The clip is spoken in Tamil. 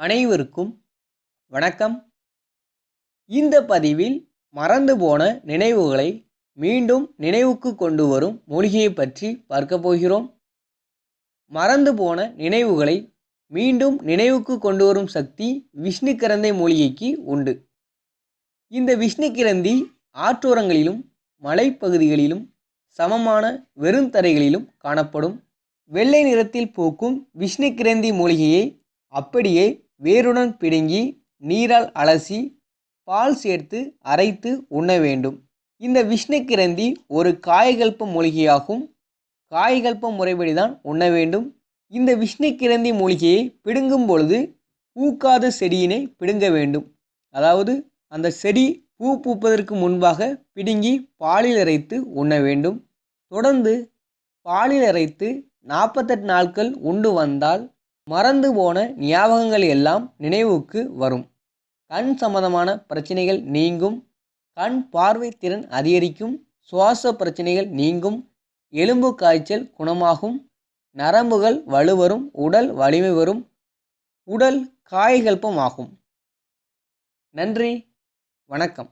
அனைவருக்கும் வணக்கம். இந்த பதிவில் மறந்து போன நினைவுகளை மீண்டும் நினைவுக்கு கொண்டு வரும் மூலிகையை பற்றி பார்க்க போகிறோம். மறந்து போன நினைவுகளை மீண்டும் நினைவுக்கு கொண்டு வரும் சக்தி விஷ்ணுக்கிரந்தை மூலிகைக்கு உண்டு. இந்த விஷ்ணுக்கிரந்தி ஆற்றோரங்களிலும் மலைப்பகுதிகளிலும் சமமான வெறுந்தரைகளிலும் காணப்படும். வெள்ளை நிறத்தில் பூக்கும் விஷ்ணுக்கிரந்தி மூலிகையை அப்படியே வேருடன் பிடுங்கி நீரால் அலசி பால் சேர்த்து அரைத்து உண்ண வேண்டும். இந்த விஷ்ணுக்கிரந்தி ஒரு காயகல்ப மூலிகையாகும். காயகல்ப முறைப்படிதான் உண்ண வேண்டும். இந்த விஷ்ணுக்கிரந்தி மூலிகையை பிடுங்கும் பொழுது பூக்காத செடியினை பிடுங்க வேண்டும். அதாவது அந்த செடி பூ பூப்பதற்கு முன்பாக பிடுங்கி பாலில் அரைத்து உண்ண வேண்டும். தொடர்ந்து பாலில் அரைத்து 48 நாட்கள் உண்டு வந்தால் மறந்து போன ஞாபகங்கள் எல்லாம் நினைவுக்கு வரும். கண் சம்பந்தமான பிரச்சனைகள் நீங்கும். கண் பார்வை திறன் அதிகரிக்கும். சுவாச பிரச்சனைகள் நீங்கும். எலும்பு காய்ச்சல் குணமாகும். நரம்புகள் வலுவரும். உடல் வலிமை வரும். உடல் காயகல்பமாகும். நன்றி, வணக்கம்.